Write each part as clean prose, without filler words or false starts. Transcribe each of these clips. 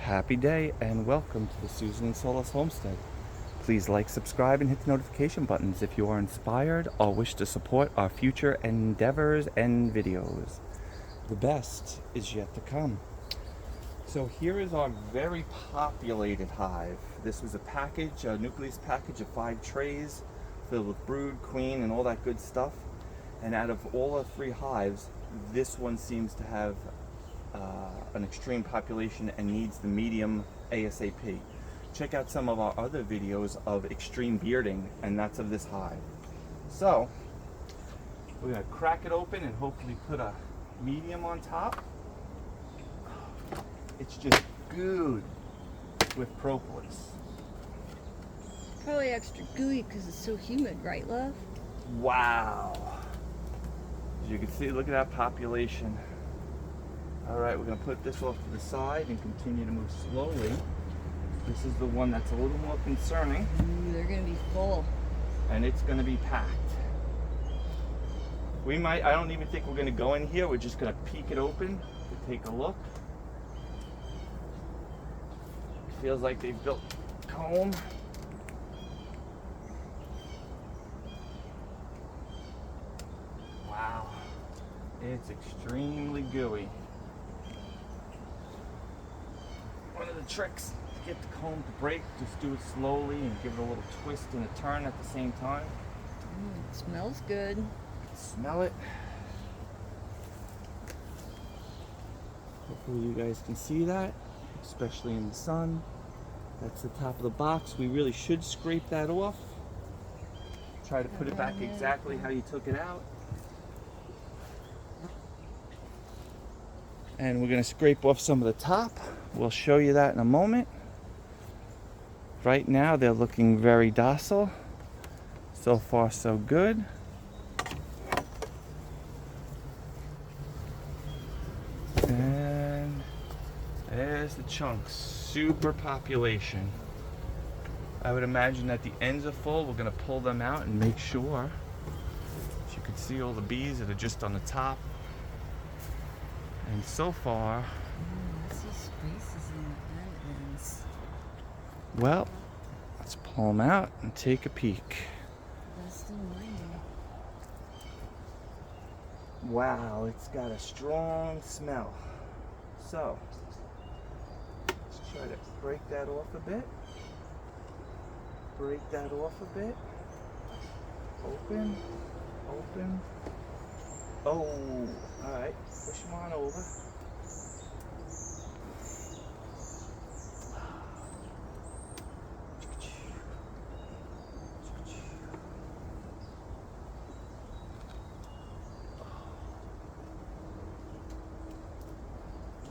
Happy day and welcome to the Susan&Soulless Homestead. Please like, subscribe, and hit the notification buttons if you are inspired or wish to support our future endeavors and videos. The best is yet to come. So here is our very populated hive. This was a package, a nucleus package of 5 trays filled with brood, queen, and all that good stuff. And out of all our 3 hives, this one seems to have an extreme population and needs the medium ASAP. Check out some of our other videos of extreme bearding, and that's of this hive. So we're going to crack it open and hopefully put a medium on top. It's just good with propolis. Probably extra gooey because it's so humid, right, love? Wow. As you can see, look at that population. All right, we're going to put this off to the side and continue to move slowly. This is the one that's a little more concerning. Ooh, they're going to be full. And it's going to be packed. I don't even think we're going to go in here. We're just going to peek it open to take a look. Feels like they've built comb. Wow, it's extremely gooey. One of the tricks to get the comb to break, just do it slowly and give it a little twist and a turn at the same time. It smells good. Smell it. Hopefully you guys can see that, especially in the sun. That's the top of the box. We really should scrape that off. Try to put it back exactly how you took it out. And we're going to scrape off some of the top. We'll show you that in a moment. Right now they're looking very docile. So far so good. And there's the chunks. Super population. I would imagine that the ends are full. We're going to pull them out and make sure. As you can see, all the bees that are just on the top. And so far, I see spaces in the ends. well, let's pull them out and take a peek. That's still mine. Wow, it's got a strong smell. So, let's try to break that off a bit. Break that off a bit. Open, open. Oh, alright, push them on over.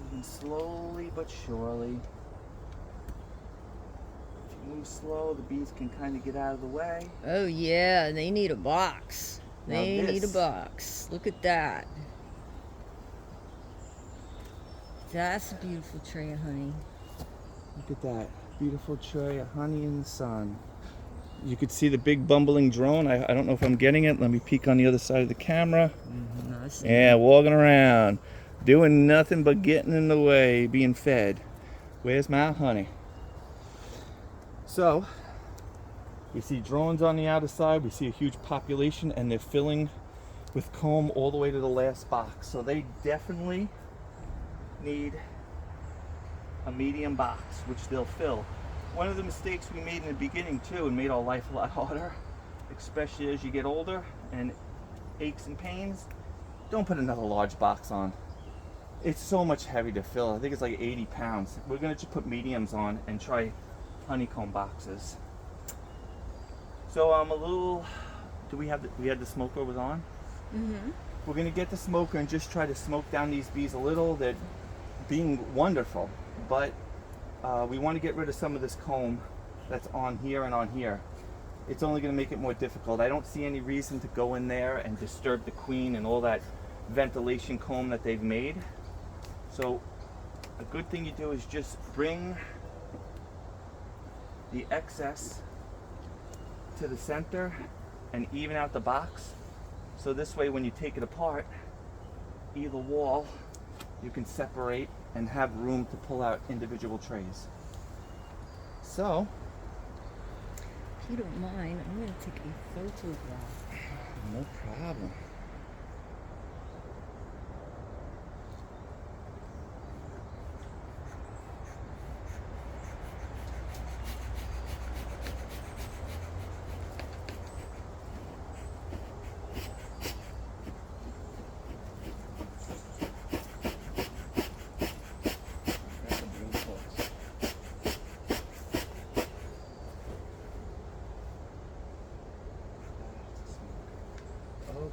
Moving slowly but surely. If you move slow, the bees can kind of get out of the way. Oh, yeah, they need a box. They Now need a box. Look at that. That's a beautiful tray of honey. Look at that beautiful tray of honey in the sun. You could see the big bumbling drone. I don't know if I'm getting it. Let me peek on the other side of the camera. Nice. Yeah, walking around, doing nothing but getting in the way, being fed. Where's my honey? So, we see drones on the outer side. We see a huge population, and they're filling with comb all the way to the last box. So they definitely need a medium box, which they'll fill. One of the mistakes we made in the beginning too, and made our life a lot harder, especially as you get older and aches and pains, don't put another large box on. It's so much heavy to fill. I think it's like 80 pounds. We're gonna just put mediums on and try honeycomb boxes. So a little, we had the smoker was on? Mm-hmm. We're gonna get the smoker and just try to smoke down these bees a little. They're being wonderful, but we want to get rid of some of this comb that's on here and on here. It's only going to make it more difficult. I don't see any reason to go in there and disturb the queen and all that ventilation comb that they've made. So a good thing you do is just bring the excess to the center and even out the box. So this way when you take it apart, either wall you can separate and have room to pull out individual trays. So, If you don't mind, I'm going to take a photograph. no problem.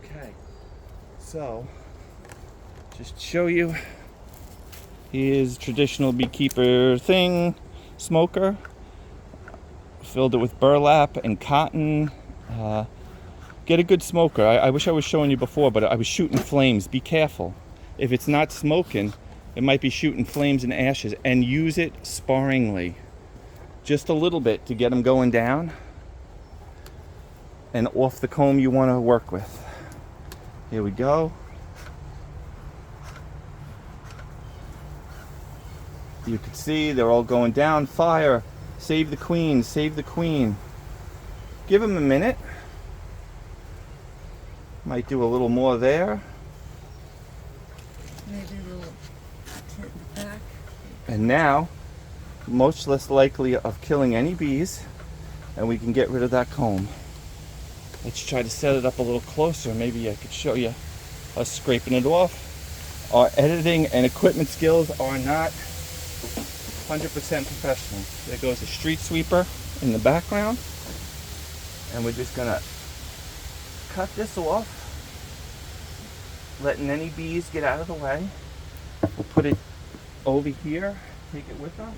Okay, so just show you, here's traditional beekeeper thing, smoker. Filled it with burlap and cotton. Get a good smoker. I wish I was showing you before, but I was shooting flames. Be careful. If it's not smoking, it might be shooting flames and ashes, and use it sparingly. Just a little bit to get them going down and off the comb you want to work with. Here we go. You can see they're all going down. Fire. Save the queen. Save the queen. Give them a minute. Might do a little more there. Maybe a little tint in the back. And now, much less likely of killing any bees, and we can get rid of that comb. Let's try to set it up a little closer. Maybe I could show you us scraping it off. Our editing and equipment skills are not 100% professional. There goes a street sweeper in the background. And we're just gonna cut this off, letting any bees get out of the way. We'll put it over here, take it with us.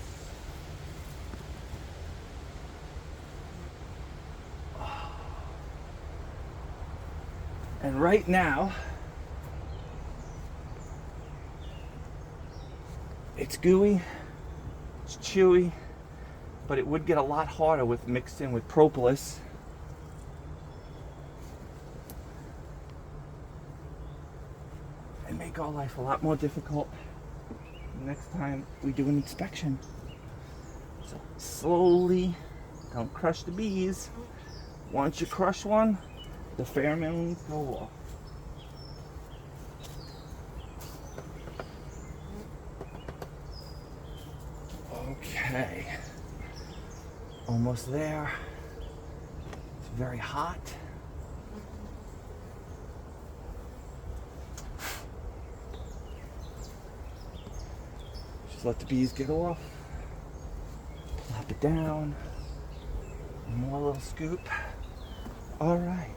And right now, it's gooey, it's chewy, but it would get a lot harder with mixed in with propolis. And make our life a lot more difficult next time we do an inspection. So slowly, don't crush the bees. Once you crush one, the pheromones go off. Okay, almost there. It's very hot. Just let the bees get off. Plop it down. One more little scoop. All right.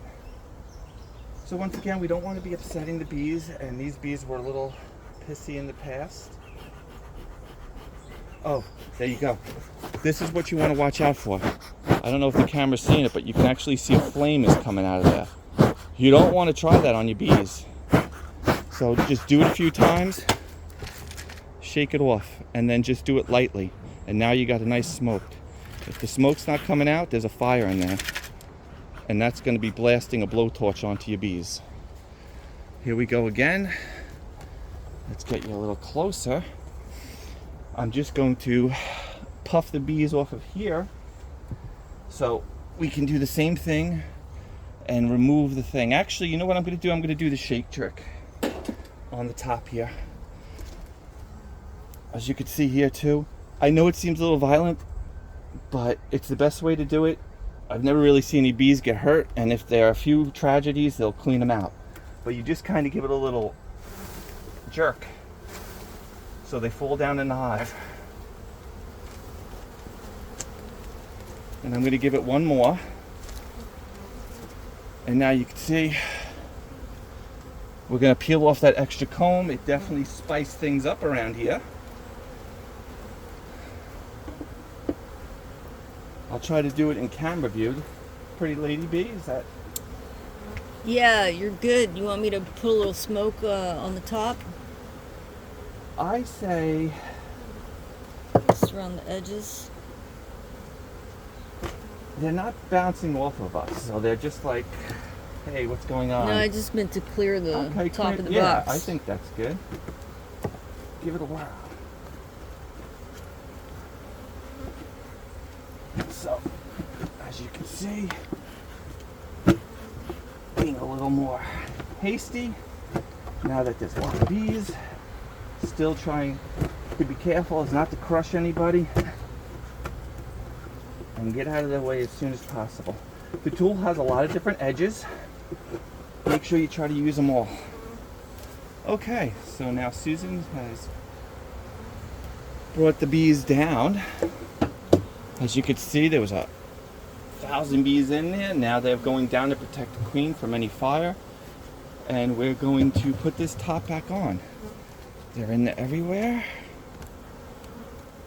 So once again, we don't want to be upsetting the bees, and these bees were a little pissy in the past. Oh, there you go. This is what you want to watch out for. I don't know if the camera's seeing it, but you can actually see a flame is coming out of there. You don't want to try that on your bees. So just do it a few times, shake it off, and then just do it lightly. And now you got a nice smoke. If the smoke's not coming out, there's a fire in there. And that's going to be blasting a blowtorch onto your bees. Here we go again. Let's get you a little closer. I'm just going to puff the bees off of here so we can do the same thing and remove the thing. Actually, you know what I'm going to do? I'm going to do the shake trick on the top here. As you can see here too, I know it seems a little violent, but it's the best way to do it. I've never really seen any bees get hurt, and if there are a few tragedies, they'll clean them out. But you just kind of give it a little jerk so they fall down in the hive. And I'm going to give it one more. And now you can see we're going to peel off that extra comb. It definitely spiced things up around here. I'll try to do it in camera view. Pretty lady bee, is that? Yeah, you're good. You want me to put a little smoke on the top? I say Just around the edges. they're not bouncing off of us, so they're just like, hey, what's going on? No, I just meant to clear the top of the yeah, box. I think that's good. Give it a whirl. So, as you can see, being a little more hasty now that there's a lot of bees. Still trying to be careful as not to crush anybody and get out of their way as soon as possible. The tool has a lot of different edges. Make sure you try to use them all. Okay, so now Susan has brought the bees down. As you can see, there was 1,000 bees in there. Now they're going down to protect the queen from any fire. And we're going to put this top back on. They're in there everywhere.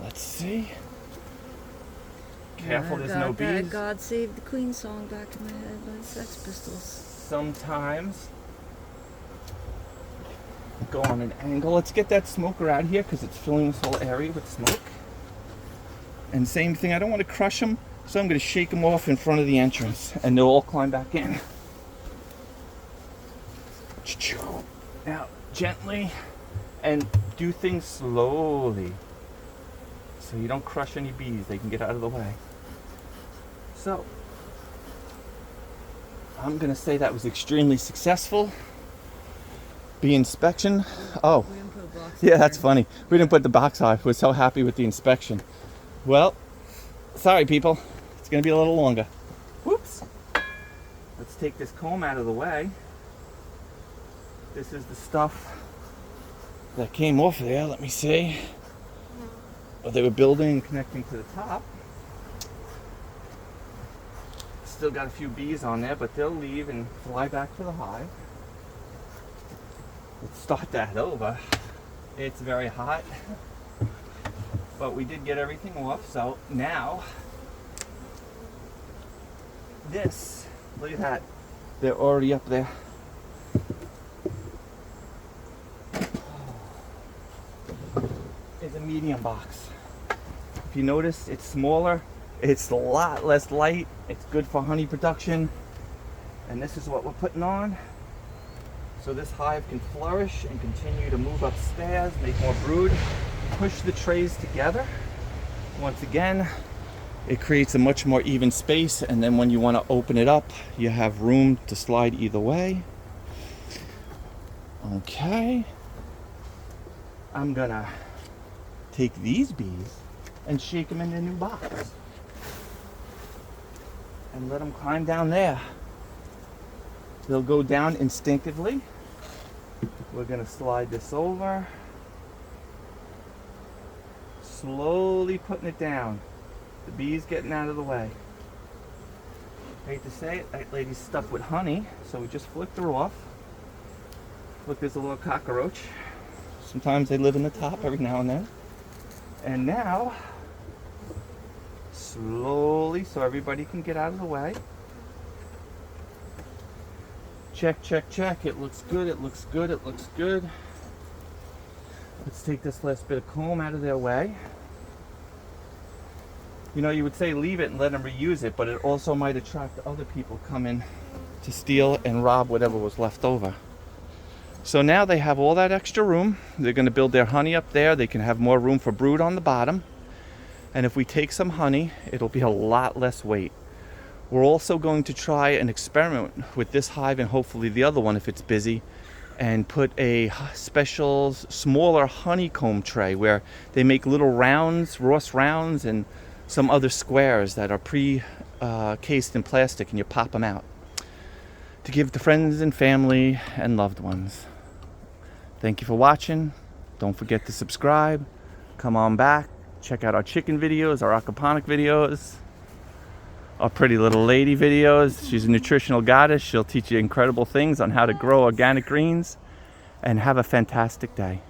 Let's see. Careful, there's no bees. That God Save the Queen song back in my head by the Sex Pistols. Sometimes go on an angle. Let's get that smoker out here because it's filling this whole area with smoke. And same thing, I don't want to crush them, so I'm going to shake them off in front of the entrance and they'll all climb back in. Now, gently, and do things slowly so you don't crush any bees. They can get out of the way. So, I'm going to say that was extremely successful. Bee inspection. Oh, We didn't put a box yeah, in that's there. funny. We didn't put the box on. We're so happy with the inspection. Well, sorry people. It's going to be a little longer. Whoops. Let's take this comb out of the way. This is the stuff that came off there. Let me see. What they were building and connecting to the top. Still got a few bees on there, but they'll leave and fly back to the hive. Let's start that over. It's very hot, but we did get everything off. So now, this, look at that. They're already up there. Is a medium box. If you notice, it's smaller. It's a lot less light. It's good for honey production. And this is what we're putting on. So this hive can flourish and continue to move upstairs, make more brood, push the trays together. Once again, it creates a much more even space, and then when you want to open it up, you have room to slide either way. Okay. I'm gonna take these bees and shake them in their new box and let them climb down there. They'll go down instinctively. We're gonna slide this over, slowly putting it down. The bees getting out of the way. Hate to say it, that lady's stuffed with honey, so we just flicked her off. Look, there's a little cockroach. Sometimes they live in the top every now and then. And now, slowly, so everybody can get out of the way. Check, check, check. It looks good, it looks good, it looks good. Let's take this last bit of comb out of their way. You know, you would say leave it and let them reuse it, but it also might attract other people coming to steal and rob whatever was left over. So now they have all that extra room. They're going to build their honey up there. They can have more room for brood on the bottom. And if we take some honey, it'll be a lot less weight. We're also going to try an experiment with this hive and hopefully the other one if it's busy, and put a special smaller honeycomb tray where they make little rounds, Ross rounds, and some other squares that are cased in plastic, and you pop them out to give to friends and family and loved ones. Thank you for watching. Don't forget to subscribe. Come on back. Check out our chicken videos, our aquaponic videos, our pretty little lady videos. She's a nutritional goddess. She'll teach you incredible things on how to grow organic greens. And have a fantastic day.